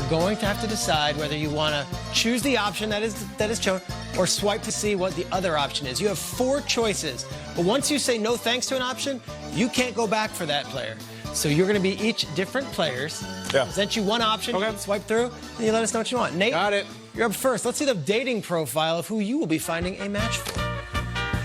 You're going to have to decide whether you want to choose the option that is shown or swipe to see what the other option is. You have 4 choices, but once you say no thanks to an option, you can't go back for that player. So you're going to be each different players. Yeah. Present you one option, you can swipe through, and you let us know what you want. Nate, got it. You're up first. Let's see the dating profile of who you will be finding a match for.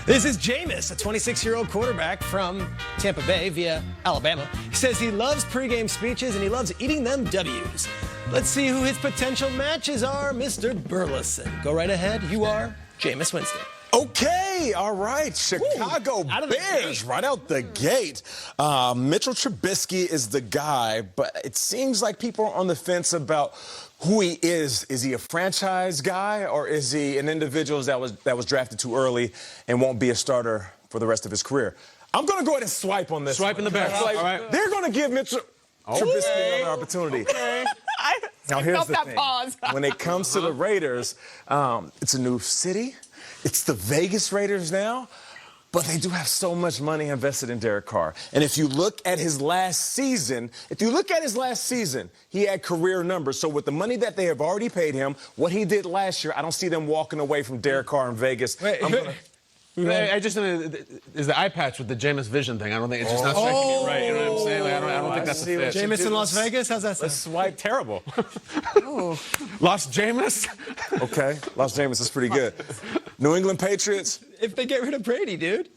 This is Jameis, a 26-year-old quarterback from Tampa Bay via Alabama. He says he loves pregame speeches and he loves eating them W's. Let's see who his potential matches are, Mr. Burleson. Go right ahead. You are Jameis Winston. Okay, all right. Chicago Bears right out the gate. Mitchell Trubisky is the guy, but it seems like people are on the fence about who he is. Is he a franchise guy, or is he an individual that was drafted too early and won't be a starter for the rest of his career? I'm going to go ahead and swipe on this. Swipe in the back. All right. They're going to give Mitchell Trubisky another opportunity. I Now, here's felt the that thing. pause. When it comes to the Raiders, it's a new city. It's the Vegas Raiders now, but they do have so much money invested in Derek Carr. And if you look at his last season, he had career numbers. So with the money that they have already paid him, what he did last year, I don't see them walking away from Derek Carr in Vegas. I just is the eye patch with the Jameis vision thing. I don't think it's just not striking it right. You know what I'm saying? Like, I don't think that's a fit. Jameis in Las Vegas? How's that sound? Swipe terrible. Lost Jameis? Okay, Los Jameis is pretty good. New England Patriots. If they get rid of Brady, dude.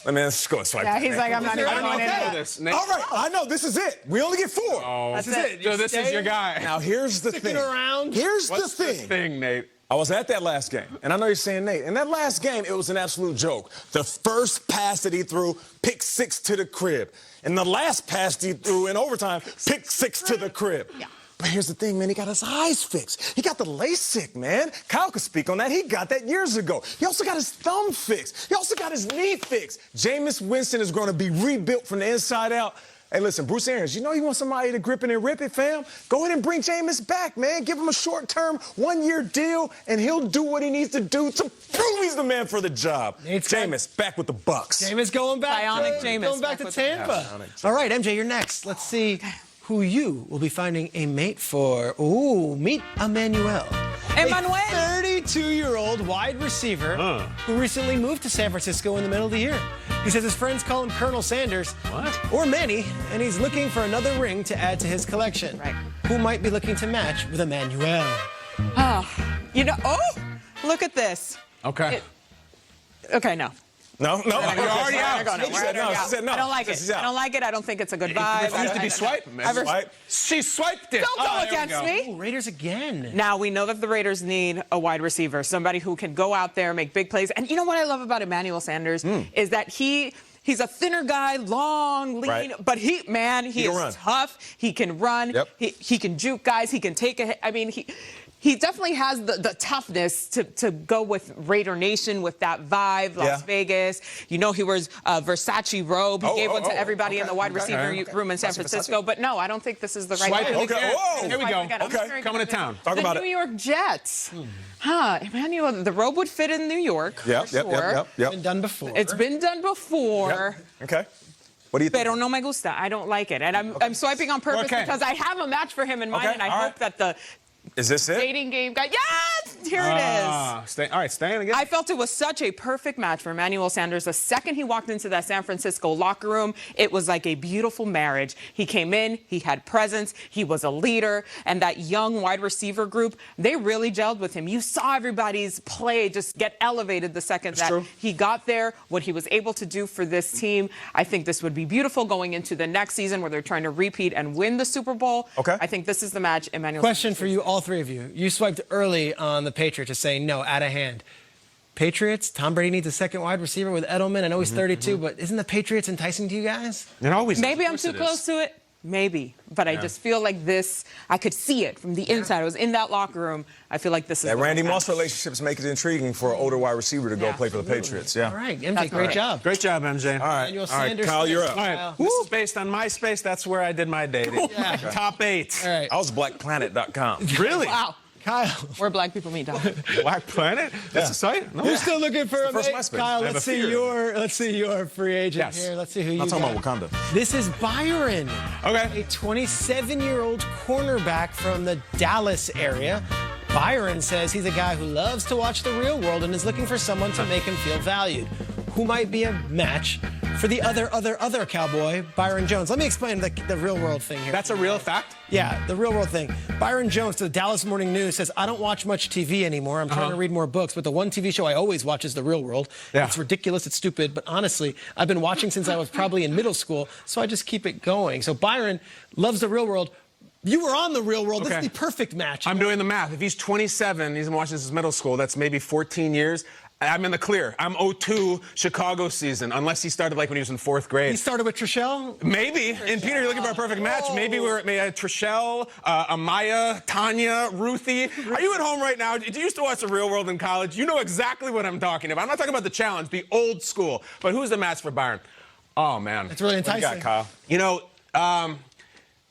Let's go and swipe. Yeah, he's like, I'm not even I don't going know into this. All right, I know, this is it. We only get 4. Oh, That's it. So this is your guy. Now, here's the Sticking thing. around. Here's What's the the thing. thing, Nate? I was at that last game, and I know you're saying, Nate, in that last game, it was an absolute joke. The first pass that he threw, pick 6 to the crib. And the last pass he threw in overtime, pick 6 to the crib. Yeah. But here's the thing, man, he got his eyes fixed. He got the LASIK, man. Kyle could speak on that. He got that years ago. He also got his thumb fixed. He also got his knee fixed. Jameis Winston is going to be rebuilt from the inside out. Hey, listen, Bruce Arians, you know you want somebody to grip it and rip it, fam? Go ahead and bring Jameis back, man. Give him a short-term, 1-year deal, and he'll do what he needs to do to prove he's the man for the job. Jameis, back with the Bucks. Jameis going back. Bionic Jameis. Going back to Tampa. All right, MJ, you're next. Let's see who you will be finding a mate for. Ooh, meet Emmanuel. Emmanuel. A 32-year-old wide receiver who recently moved to San Francisco in the middle of the year. He says his friends call him Colonel Sanders. What? Or Manny, and he's looking for another ring to add to his collection. Right. Who might be looking to match with Emmanuel? Look at this. Okay. Okay, no. No. You're already out. She said no. She said no. I don't like She it. said I don't like it. I don't think it's a good vibe. It used to be swiping, man. Swipe. She swiped it. Don't go there we against go. me. Oh, Raiders again. Now, we know that the Raiders need a wide receiver, somebody who can go out there, make big plays. And you know what I love about Emmanuel Sanders is that he's a thinner guy, long, lean, Right. but he is run. tough. He can run. Yep. He can juke guys. He can take a hit. I mean, he definitely has the toughness to go with Raider Nation, with that vibe, Las Vegas. You know, he wears a Versace robe. He gave one to everybody in the wide receiver room in San Francisco. But no, I don't think this is the right Swipe move. it again. Whoa. Here we go. Okay. Coming to town. Talk about The it. New York Jets. Emmanuel, the robe would fit in New York. Yep. for sure. Been done before. It's been done before. Okay. What do you think? Pero no me gusta. I don't like it. And I'm swiping on purpose because I have a match for him in mind, and I hope that the Is this it? dating game guy. Yes! Here it is. All right, staying again. I felt it was such a perfect match for Emmanuel Sanders. The second he walked into that San Francisco locker room, it was like a beautiful marriage. He came in, he had presence, he was a leader, and that young wide receiver group, they really gelled with him. You saw everybody's play just get elevated the second he got there, what he was able to do for this team. I think this would be beautiful going into the next season where they're trying to repeat and win the Super Bowl. Okay. I think this is the match. Emmanuel Question Sanders. for you, all 3 of you. You swiped early on the Patriots to say no, out of hand. Patriots, Tom Brady needs a second wide receiver with Edelman. I know he's 32, but isn't the Patriots enticing to you guys? It always is. Maybe Of I'm course too it close is. to it. Maybe. But I just feel like this, I could see it from the inside. I was in that locker room. I feel like this is That the Randy match. Moss relationships make it intriguing for an older wide receiver to go play for the Patriots. Yeah. All right, MJ, great job. Great job, MJ. All right. Emmanuel All right, Sanders. Kyle, you're up. All right, this is based on MySpace. That's where I did my dating. Top 8. All right. I was blackplanet.com. Really? Wow. Kyle. Where black people meet, Dom. Black Planet? That's a site? No. We're still looking for a first mate. MySpace. Kyle, I have let's a fear. see your free agent Yes. here. Let's see who you I'm talking got. about Wakanda. This is Byron. Okay. A 27-year-old cornerback from the Dallas area. Byron says he's a guy who loves to watch The Real World and is looking for someone to make him feel valued. Who might be a match for the other cowboy, Byron Jones? Let me explain the Real World thing here. That's a real fact? Yeah, the Real World thing. Byron Jones to the Dallas Morning News says, I don't watch much TV anymore. I'm trying to read more books, but the one TV show I always watch is The Real World. Yeah. It's ridiculous, it's stupid, but honestly, I've been watching since I was probably in middle school, so I just keep it going. So Byron loves The Real World. You were on The Real World. This Okay. is the perfect match. I'm doing the math. If he's 27, he's been watching since middle school, that's maybe 14 years. I'm in the clear. I'm 02 Chicago season, unless he started like when he was in 4th grade. He started with Trishelle? Maybe. And Peter, you're looking for a perfect match. Maybe we're at Trishelle, Amaya, Tanya, Ruthie. Are you at home right now? Did you used to watch The Real World in college? You know exactly what I'm talking about. I'm not talking about the challenge, the old school. But who's the match for Byron? Oh, man. It's really What you enticing. got, Kyle? You know,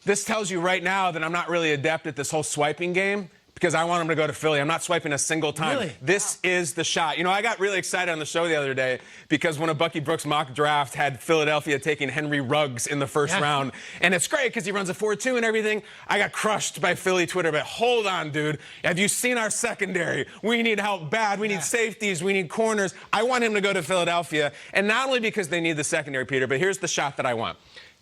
this tells you right now that I'm not really adept at this whole swiping game because I want him to go to Philly. I'm not swiping a single time. Really? This is the shot. You know, I got really excited on the show the other day because one of Bucky Brooks' mock draft had Philadelphia taking Henry Ruggs in the first round. And it's great because he runs a 4.2 and everything. I got crushed by Philly Twitter, but hold on, dude. Have you seen our secondary? We need help bad. We need safeties. We need corners. I want him to go to Philadelphia. And not only because they need the secondary, Peter, but here's the shot that I want.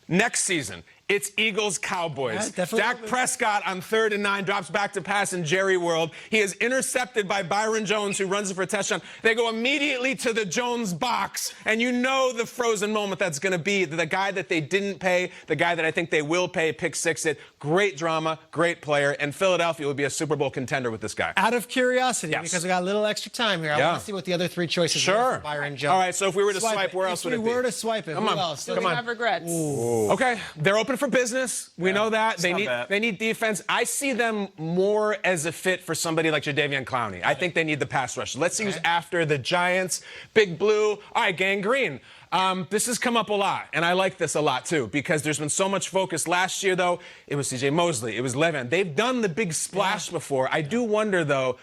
Next season, it's Eagles-Cowboys. Yeah, definitely. Dak Prescott on 3rd and 9 drops back to pass in Jerry World. He is intercepted by Byron Jones, who runs it for a touchdown. They go immediately to the Jones box, and you know the frozen moment that's going to be. The guy that they didn't pay, the guy that I think they will pay, pick six it. Great drama, great player, and Philadelphia would be a Super Bowl contender with this guy. Out of curiosity, Yes. because we got a little extra time here, I want to see what the other three choices are Sure. for Byron Jones. All right, so if we were to swipe, it. where else would it be? If we were to swipe it, Come who on. else? Come Does on. he have regrets? Okay, they're open for business. We know that. They not need bad. they need defense. I see them more as a fit for somebody like Jadeveon Clowney. I think they need the pass rush. Let's see who's after the Giants. Big Blue. All right, Gang Green. This has come up a lot, and I like this a lot, too, because there's been so much focus. Last year, though, it was C.J. Mosley. It was Levan. They've done the big splash before. I do wonder, though,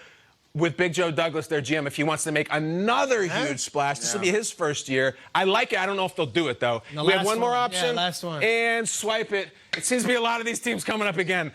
with Big Joe Douglas, their GM, if he wants to make another huge splash. This will be his first year. I like it. I don't know if they'll do it, though. The We have last one more one. option. Yeah, last one. And swipe it. It seems to be a lot of these teams coming up again.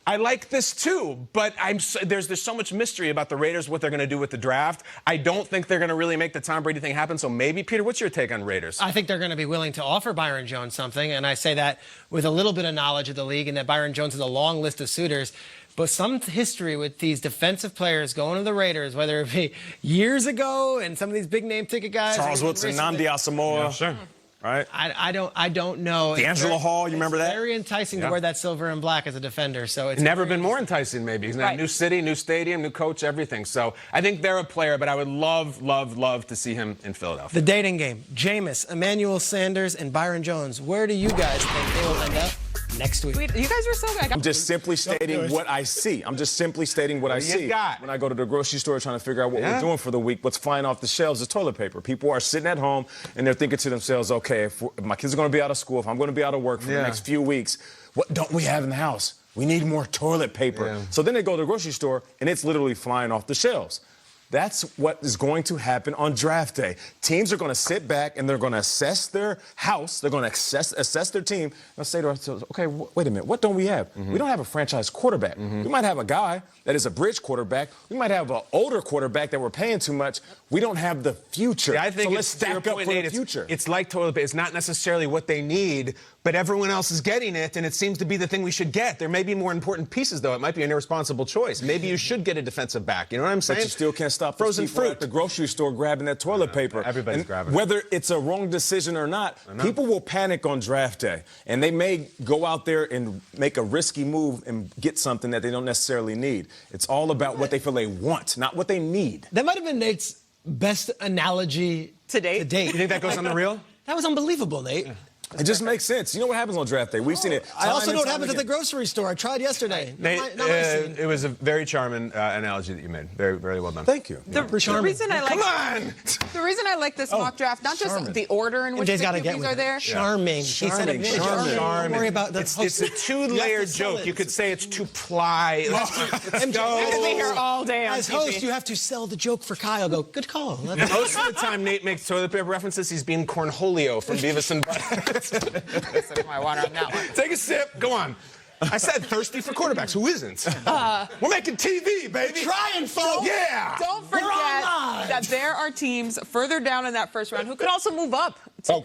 I like this too, but there's so much mystery about the Raiders, what they're going to do with the draft. I don't think they're going to really make the Tom Brady thing happen. So maybe, Peter, what's your take on Raiders? I think they're going to be willing to offer Byron Jones something, and I say that with a little bit of knowledge of the league and that Byron Jones has a long list of suitors. But some history with these defensive players going to the Raiders, whether it be years ago and some of these big name ticket guys. Charles Woodson, Nnamdi Asamoah. Sure. Right? I don't know. D'Angelo Hall, you remember that? It's very enticing to wear that silver and black as a defender. So it's Never been more enticing, maybe. He's in a Right. new city, new stadium, new coach, everything. So I think they're a player, but I would love, love, love to see him in Philadelphia. the dating game. Jameis, Emmanuel Sanders, and Byron Jones. Where do you guys think they will end up next week? You guys are so good. I'm just simply stating what I see. I'm just simply stating what I you see. got? When I go to the grocery store trying to figure out what we're doing for the week, what's flying off the shelves is toilet paper. People are sitting at home and they're thinking to themselves, okay, if my kids are going to be out of school, if I'm going to be out of work for the next few weeks, what don't we have in the house? We need more toilet paper. Yeah. So then they go to the grocery store and it's literally flying off the shelves. That's what is going to happen on draft day. Teams are going to sit back and they're going to assess their house. They're going to assess their team and say to ourselves, okay, wait a minute, what don't we have? We don't have a franchise quarterback. We might have a guy that is a bridge quarterback. We might have an older quarterback that we're paying too much. We don't have the future. Yeah, I think so let's it's, to your stack up point, for Nate, the future. It's like toilet paper. It's not necessarily what they need, but everyone else is getting it, and it seems to be the thing we should get. There may be more important pieces, though. It might be an irresponsible choice. Maybe you should get a defensive back. You know what I'm saying? But you still can't stop frozen people fruit at the grocery store grabbing that toilet paper. Everybody's And grabbing it. Whether it's a wrong decision or not, people will panic on draft day. And they may go out there and make a risky move and get something that they don't necessarily need. It's all about what they feel they want, not what they need. That might have been Nate's best analogy To date? To date. You think that goes on the reel? That was unbelievable, Nate. It just makes sense. You know what happens on draft day? We've seen it. I also know what time happens at and the grocery store. I tried yesterday. Nate, Not my scene. it was a very charming analogy that you made. Very, very well done. Thank you. The reason I like Come on! the reason I like this mock draft, not just charming. the order in which the MJ's got to get QBs with are it. there. Charming. She said it. Charming. Don't worry about the It's a two-layer joke. You could say it's to ply. MJ, I could be here all day on as TV. host, you have to sell the joke for Kyle. Go, good call. Most of the time, Nate makes toilet paper references. He's being Cornholio from Beavis and Butthead. Sip my water on that one. Take a sip. Go on. I said thirsty for quarterbacks. Who isn't? We're making TV, baby. Trying, folks. Yeah. Don't We're forget online. that there are teams further down in that first round who could also move up to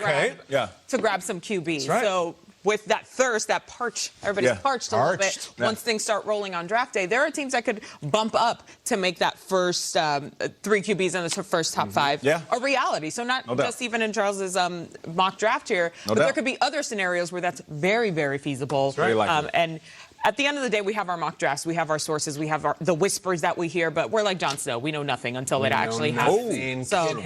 grab some QBs. right. So with that thirst, that parch, everybody's parched a little bit. Parched. Yeah. Once things start rolling on draft day, there are teams that could bump up to make that first 3 QBs in the first top 5 a reality. So not just even in Charles's mock draft here, but there could be other scenarios where that's very, very feasible. Very likely. And at the end of the day, we have our mock drafts, we have our sources, we have the whispers that we hear, but we're like Jon Snow. We know nothing until it actually happens. So.